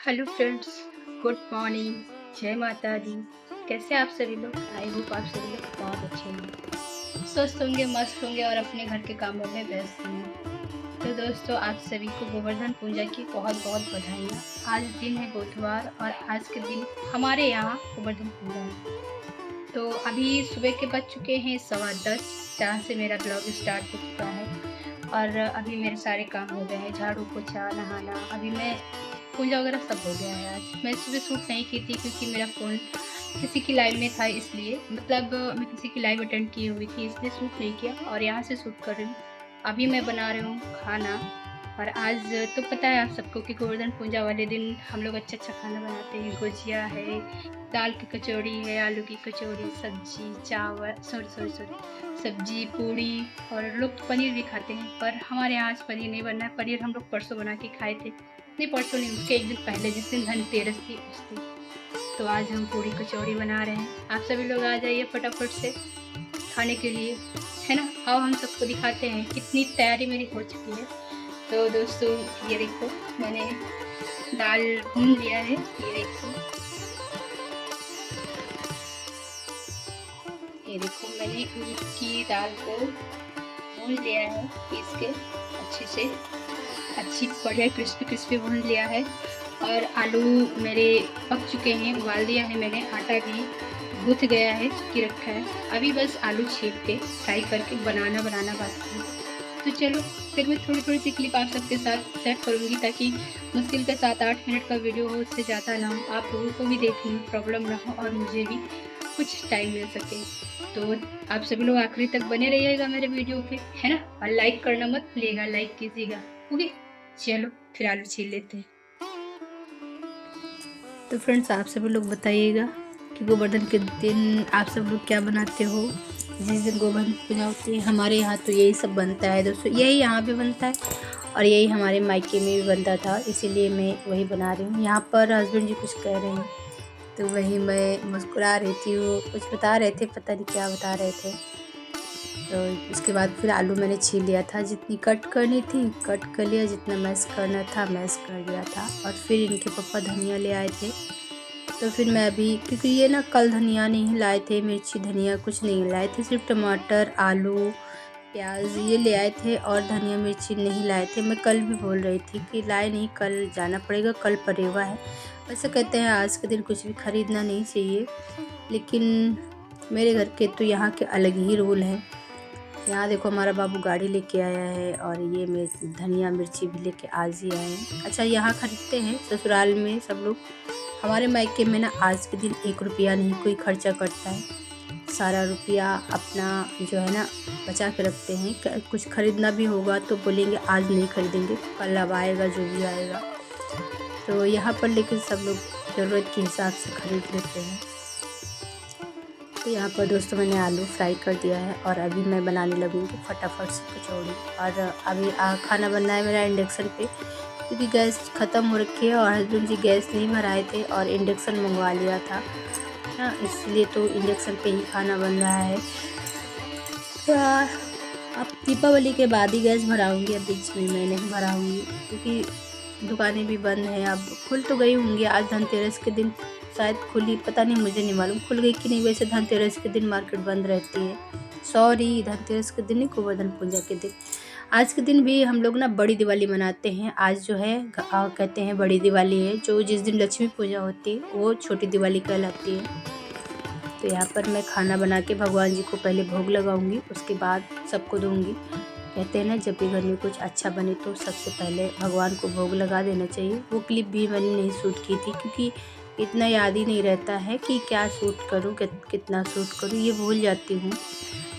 Hello friends, good morning, जय माता दी। कैसे आप सभी लोग? आई होप आप सभी लोग बहुत अच्छे होंगे, स्वस्थ होंगे, मस्त होंगे और अपने घर के कामों में व्यस्त होंगे। तो दोस्तों, आप सभी को गोवर्धन पूजा की बहुत बहुत बधाइयाँ। आज दिन है बुधवार और आज के दिन हमारे यहाँ गोवर्धन पूजा है। तो अभी सुबह के बज चुके हैं 10:15, जहाँ से मेरा ब्लॉग स्टार्ट हो चुका है और अभी मेरे सारे काम हो गए हैं, झाड़ू पोछा नहाना। अभी मैं पूजा वगैरह सब हो गया है। आज मैं सुबह शूट नहीं की थी क्योंकि मेरा फ़ोन किसी की लाइव में था, इसलिए मतलब मैं किसी की लाइव अटेंड की हुई थी, इसलिए शूट नहीं किया और यहाँ से शूट कर रही हूँ। अभी मैं बना रही हूँ खाना। और आज तो पता है आप सबको कि गोवर्धन पूजा वाले दिन हम लोग अच्छा अच्छा खाना बनाते हैं। गुजिया है, दाल की कचौड़ी है, आलू की कचौड़ी, सब्जी, चावल, सॉरी सब्जी, पूड़ी। और लोग तो पनीर भी खाते हैं, पर हमारे यहाँ आज पनीर नहीं बनना है। पनीर हम लोग परसों बना के खाए थे, नहीं परसों नहीं, उसके एक दिन पहले, जिस दिन धनतेरस थी उस दिन। तो आज हम पूड़ी कचौड़ी बना रहे हैं। आप सभी लोग आ जाइए फटाफट से खाने के लिए, है ना। आओ हम सबको दिखाते हैं कितनी तैयारी मेरी हो चुकी है। तो दोस्तों, ये देखो मैंने दाल भून लिया है, ये देखो मैंने उड़द की दाल को भून लिया है, पीस के अच्छे से, अच्छी बढ़िया क्रिस्पी क्रिस्पी भून लिया है। और आलू मेरे पक चुके हैं, उबाल दिया है मैंने, आटा भी गूँथ गया है, चुकी रखा है। अभी बस आलू छील के फ्राई करके बनाना बाकी है। तो चलो फिर मैं थोड़ी थोड़ी सी क्लिप आप सबके साथ शेयर करूँगी, ताकि मुश्किल का 7-8 मिनट का वीडियो हो, उससे ज़्यादा ना हो, आप लोगों को भी देखने में प्रॉब्लम ना हो और मुझे भी कुछ टाइम मिल सके। तो आप सभी लोग आखिरी तक बने रहिएगा मेरे वीडियो पे, है ना। और लाइक करना मत भूलिएगा, लाइक कीजिएगा। ओके, चलो फिर आलू छील लेते हैं। तो फ्रेंड्स, आप सभी लोग बताइएगा कि गोवर्धन के दिन आप सब लोग क्या बनाते हो। जिस दिन गोवर्धन पूजा होती है हमारे यहाँ तो यही सब बनता है दोस्तों, यही यहाँ पे बनता है और यही हमारे मायके में भी बनता था, इसीलिए मैं वही बना रही हूँ। यहाँ पर हस्बैंड जी कुछ कह रहे हैं तो वही मैं मुस्कुरा रही थी, वो कुछ बता रहे थे, पता नहीं क्या बता रहे थे। तो उसके बाद फिर आलू मैंने छील लिया था, जितनी कट करनी थी कट कर लिया, जितना मैश करना था मैश कर दिया था। और फिर इनके पापा धनिया ले आए थे, तो फिर मैं भी, क्योंकि ये ना कल धनिया नहीं लाए थे, मिर्ची धनिया कुछ नहीं लाए थे, सिर्फ टमाटर आलू प्याज ये ले आए थे और धनिया मिर्ची नहीं लाए थे। मैं कल भी बोल रही थी कि लाए नहीं, कल जाना पड़ेगा, कल परेवा है। वैसे कहते हैं आज के दिन कुछ भी ख़रीदना नहीं चाहिए, लेकिन मेरे घर के तो यहाँ के अलग ही रूल हैं। यहाँ देखो हमारा बाबू गाड़ी लेके आया है और ये धनिया मिर्ची भी लेके आज ही आए हैं। अच्छा, यहाँ खरीदते हैं ससुराल में सब लोग, हमारे मायके में ना आज के दिन 1 रुपया नहीं कोई खर्चा करता है, सारा रुपया अपना जो है ना बचा के रखते हैं। कुछ खरीदना भी होगा तो बोलेंगे आज नहीं खरीदेंगे, कल अब आएगा जो भी आएगा। तो यहाँ पर लेकिन सब लोग ज़रूरत के हिसाब से खरीद लेते हैं। तो यहाँ पर दोस्तों मैंने आलू फ्राई कर दिया है और अभी मैं बनाने लगूँगी फटाफट से कचौड़ी। और अभी खाना बनना है मेरा इंडक्शन पे, क्योंकि गैस ख़त्म हो रखी है और हस्बैंड जी गैस नहीं भराए थे और इंडक्शन मंगवा लिया था ना, इसलिए तो इंडक्शन पे ही खाना बन रहा है। तो अब दीपावली के बाद ही गैस भराऊँगी, अब बीच में मैं नहीं भराऊँगी, क्योंकि दुकानें भी बंद हैं। अब खुल तो गई होंगी, आज धनतेरस के दिन शायद खुली, पता नहीं, मुझे नहीं मालूम खुल गई कि नहीं। वैसे धनतेरस के दिन मार्केट बंद रहती है, सॉरी धनतेरस के दिन नहीं, गोवर्धन पूजा के दिन। आज के दिन भी हम लोग ना बड़ी दिवाली मनाते हैं। आज जो है कहते हैं बड़ी दिवाली है, जो जिस दिन लक्ष्मी पूजा होती है वो छोटी दिवाली कहलाती है। तो यहाँ पर मैं खाना बना के भगवान जी को पहले भोग लगाऊंगी, उसके बाद सबको दूंगी। कहते हैं ना जब भी घर में कुछ अच्छा बने तो सबसे पहले भगवान को भोग लगा देना चाहिए। वो क्लिप भी मैंने नहीं शूट की थी, क्योंकि इतना याद ही नहीं रहता है कि क्या शूट करूँ, कितना शूट करूँ, ये भूल जाती हूँ।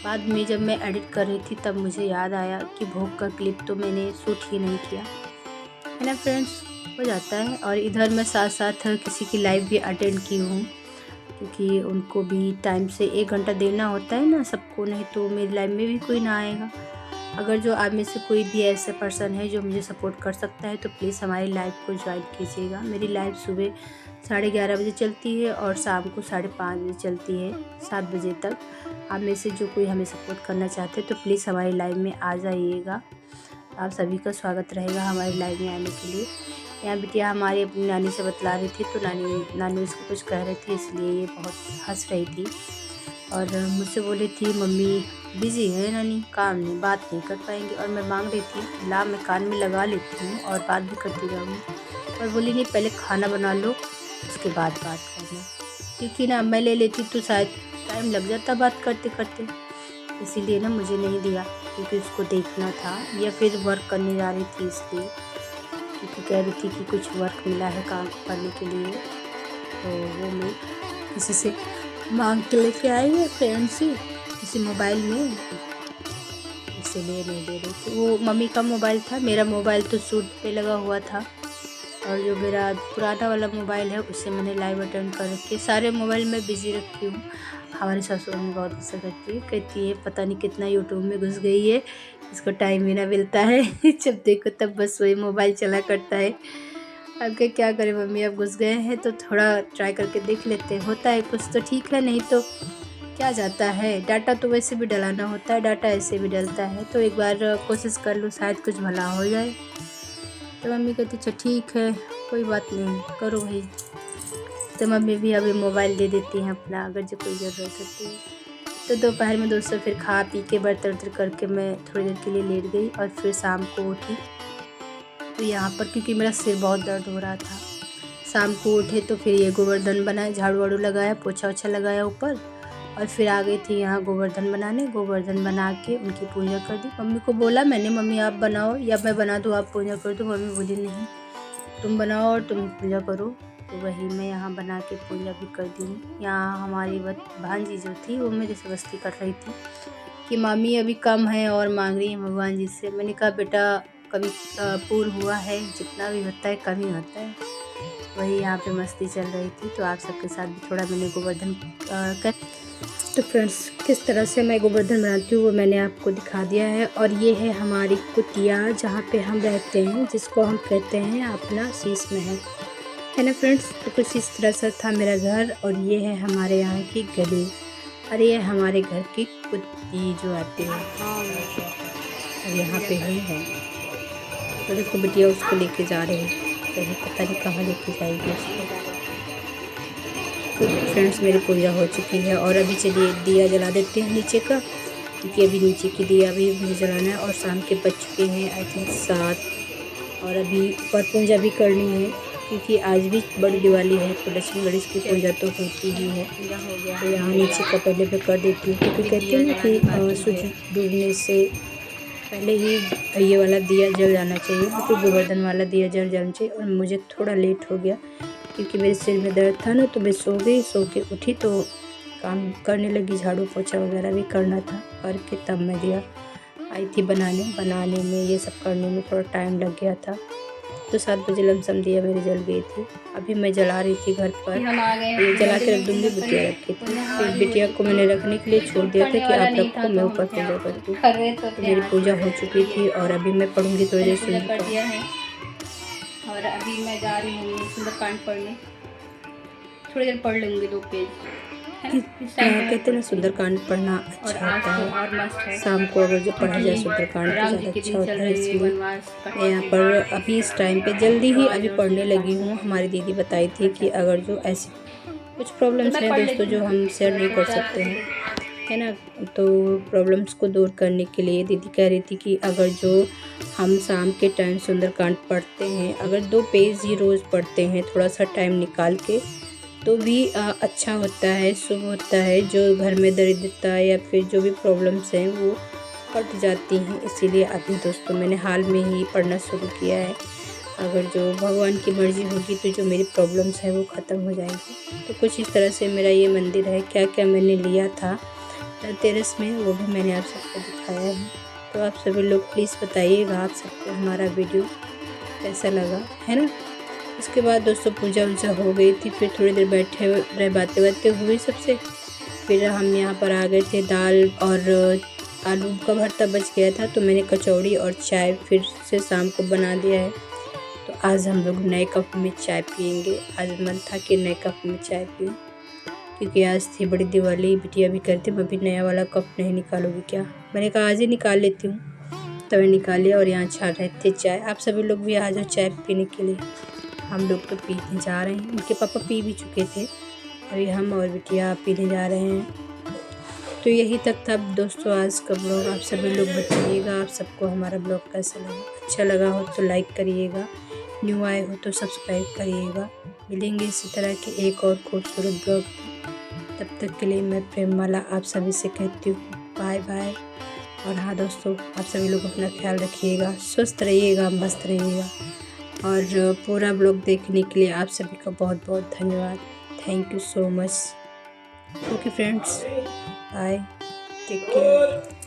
बाद में जब मैं एडिट कर रही थी तब मुझे याद आया कि भोग का क्लिप तो मैंने शूट ही नहीं किया, है ना फ्रेंड्स, हो जाता है। और इधर मैं साथ साथ किसी की लाइव भी अटेंड की हूँ, क्योंकि उनको भी टाइम से 1 घंटा देना होता है ना सबको, नहीं तो मेरी लाइव में भी कोई ना आएगा। अगर जो आप में से कोई भी ऐसा पर्सन है जो मुझे सपोर्ट कर सकता है तो प्लीज़ हमारी लाइव को ज्वाइन कीजिएगा। मेरी लाइव सुबह 11:30 बजे चलती है और शाम को 5:30 बजे चलती है, 7 बजे तक। आप में से जो कोई हमें सपोर्ट करना चाहते हैं तो प्लीज़ हमारी लाइव में आ जाइएगा, आप सभी का स्वागत रहेगा हमारी लाइव में आने के लिए। यहाँ बिटिया हमारी अपनी नानी से बतला रही थी, तो नानी उसको कुछ कह रही थी, इसलिए ये बहुत हंस रही थी और मुझसे बोली थी मम्मी बिज़ी है नानी, काम नहीं, बात नहीं कर पाएंगे। और मैं मांग रही थी ला मैं कान में लगा लेती हूँ और बात भी करती रहूँगी, और बोली नहीं पहले खाना बना लो उसके बाद बात करना, क्योंकि ना मैं ले लेती तो शायद टाइम लग जाता बात करते करते, इसीलिए ना मुझे नहीं दिया, क्योंकि उसको देखना था या फिर वर्क करने जा रही थी इसलिए, क्योंकि कह रही थी कि कुछ वर्क मिला है काम करने के लिए, तो वो मैं किसी से मांग के लेके आई है, फ्रेंड से किसी मोबाइल में, इसीलिए नहीं दे रही थी। वो मम्मी का मोबाइल था, मेरा मोबाइल तो सूट पे लगा हुआ था, और जो मेरा पुराना वाला मोबाइल है उससे मैंने लाइव अटेंड कर रखी है। सारे मोबाइल में बिज़ी रखी हूँ। हमारी सासू में बहुत गुस्सा करती है, कहती है पता नहीं कितना यूट्यूब में घुस गई है, इसको टाइम ही ना मिलता है जब देखो तब बस वही मोबाइल चला करता है। अब क्या करें मम्मी, अब घुस गए हैं तो थोड़ा ट्राई करके देख लेते हैं, होता है कुछ तो ठीक है, नहीं तो क्या जाता है। डाटा तो वैसे भी डलाना होता है, डाटा ऐसे भी डलता है, तो एक बार कोशिश कर लो, शायद कुछ भला हो जाए। तो मम्मी कहती अच्छा ठीक है कोई बात नहीं करो भाई, तो मम्मी भी अभी मोबाइल दे देती हैं अपना अगर जो कोई ज़रूरत होती है। तो दोपहर में दोस्तों फिर खा पी के बर्तन वर्तन करके मैं थोड़ी देर के लिए लेट गई, और फिर शाम को उठी तो यहाँ पर क्योंकि मेरा सिर बहुत दर्द हो रहा था, शाम को उठे तो फिर ये गोवर्धन बनाए, झाड़ू वाड़ू लगाया, पोछा ओछा लगाया ऊपर, और फिर आ गई थी यहाँ गोवर्धन बनाने। गोवर्धन बना के उनकी पूजा कर दी। मम्मी को बोला मैंने मम्मी आप बनाओ या मैं बना दूँ, आप पूजा कर दो। मम्मी बोली नहीं तुम बनाओ और तुम पूजा करो, तो वही मैं यहाँ बना के पूजा भी कर दी हूँ। यहाँ हमारी भांजी जो थी वो मेरी जबरदस्ती कर रही थी कि मामी अभी कम है और मांग रही है भगवान जी से। मैंने कहा बेटा कभी पूर्ण हुआ है, जितना भी होता है कम ही होता है। वही यहाँ पे मस्ती चल रही थी, तो आप सबके साथ भी थोड़ा मैंने गोवर्धन कर। तो फ्रेंड्स किस तरह से मैं गोवर्धन बनाती हूँ वो मैंने आपको दिखा दिया है। और ये है हमारी कुटिया जहाँ पे हम रहते हैं, जिसको हम कहते हैं अपना शीश महल, है ना फ्रेंड्स। तो कुछ इस तरह से था मेरा घर, और ये है हमारे यहाँ की गली, और ये हमारे घर की कुत्ती जो आती है, और यहाँ पे ही है। तो देखो बिटिया उसको लेके जा रहे हैं, कहीं पता नहीं कहाँ लेके जाएगी उसको। तो फ्रेंड्स मेरी पूजा हो चुकी है, और अभी चलिए दिया जला देते हैं नीचे का, क्योंकि अभी नीचे की दिया भी मुझे जलाना है। और शाम के बज चुके हैं आई थिंक 7, और अभी ऊपर पूजा भी करनी है, क्योंकि आज भी बड़ी दिवाली है, तो लक्ष्मी गणेश की पूजा तो होती ही है। तो यहाँ नीचे का पहले मैं कर देती हूँ, क्योंकि कहते हैं ना कि सूरज डूबने से पहले ही ये वाला दिया जल जाना चाहिए, क्योंकि गोवर्धन वाला दिया जल जाना चाहिए। और मुझे थोड़ा लेट हो गया क्योंकि मेरे सिर में दर्द था ना, तो मैं सो गई, सो के उठी तो काम करने लगी, झाड़ू पोछा वगैरह भी करना था, करके तब मैं दिया आई थी बनाने में, ये सब करने में थोड़ा टाइम लग गया था। तो 7 बजे लमसम दिया मेरी जल गई थी। अभी मैं जला रही थी घर पर, ये जला के रख दूँगी, बिटिया रखी थी। फिर बिटिया को मैंने रखने के लिए छोड़ दिया था कि आप रखो, मैं ऊपर पूजा करती हूँ। तो मेरी पूजा हो चुकी थी, और अभी मैं पढ़ूँगी थोड़ी देर सुंदरकांड। और अभी मैं जा रही हूँ सुंदरकांड पढ़ने, थोड़ी देर पढ़ लूँगी 2 पेज। कहते हैं ना सुंदरकांड पढ़ना अच्छा होता है, और मस्त है। शाम को अगर जो पढ़ा जाए सुंदरकांड तो ज़्यादा अच्छा होता है। इसलिए मैं यहाँ पर अभी इस टाइम पे जल्दी ही अभी पढ़ने लगी हूँ। हमारी दीदी बताई थी कि अगर जो ऐसी कुछ प्रॉब्लम्स हैं दोस्तों जो हम शेयर नहीं कर सकते हैं, है ना, तो प्रॉब्लम्स को दूर करने के लिए दीदी कह रही थी कि अगर जो हम शाम के टाइम सुंदरकांड पढ़ते हैं, अगर 2 पेज ही रोज़ पढ़ते हैं थोड़ा सा टाइम निकाल के, तो भी अच्छा होता है, शुभ होता है। जो घर में दरिद्रता या फिर जो भी प्रॉब्लम्स हैं वो कट जाती हैं। इसीलिए अभी दोस्तों मैंने हाल में ही पढ़ना शुरू किया है। अगर जो भगवान की मर्ज़ी होगी तो जो मेरी प्रॉब्लम्स हैं वो ख़त्म हो जाएंगी। तो कुछ इस तरह से मेरा ये मंदिर है। क्या क्या मैंने लिया था धनतेरस में वो भी मैंने आप सबको दिखाया है। तो आप सभी लोग प्लीज़ बताइएगा आप सबको हमारा वीडियो कैसा लगा, है ना। उसके बाद दोस्तों पूजा वूजा हो गई थी, फिर थोड़ी देर बैठे रहे, बातें हुई सबसे। फिर हम यहाँ पर आ गए थे, दाल और आलू का भरता बच गया था, तो मैंने कचौड़ी और चाय फिर से शाम को बना दिया है। तो आज हम लोग नए कप में चाय पियेंगे। आज मन था कि नए कप में चाय पियूँ, क्योंकि आज थी बड़ी दिवाली। बिटिया भी कहती मैं भी नया वाला कप नहीं निकालोगी क्या। मैंने कहा आज ही निकाल लेती हूँ, तो मैं निकाल लिया। और यहाँ छा रहे थे चाय। आप सभी लोग भी आ जाओ चाय पीने के लिए। हम लोग तो पीने जा रहे हैं। उनके पापा पी भी चुके थे, अभी हम और बिटिया पीने जा रहे हैं। तो यही तक था दोस्तों आज का ब्लॉग। आप सभी लोग बताइएगा आप सबको हमारा ब्लॉग कैसा लगा। अच्छा लगा हो तो लाइक करिएगा, न्यू आए हो तो सब्सक्राइब करिएगा। मिलेंगे इसी तरह के एक और खूबसूरत ब्लॉग। तब तक के लिए मैं प्रेममाला आप सभी से कहती हूँ बाय बाय। और हाँ दोस्तों, आप सभी लोग अपना ख्याल रखिएगा, स्वस्थ रहिएगा, मस्त रहिएगा। और पूरा ब्लॉग देखने के लिए आप सभी का बहुत बहुत धन्यवाद। Thank you so much. Okay friends, bye, take care.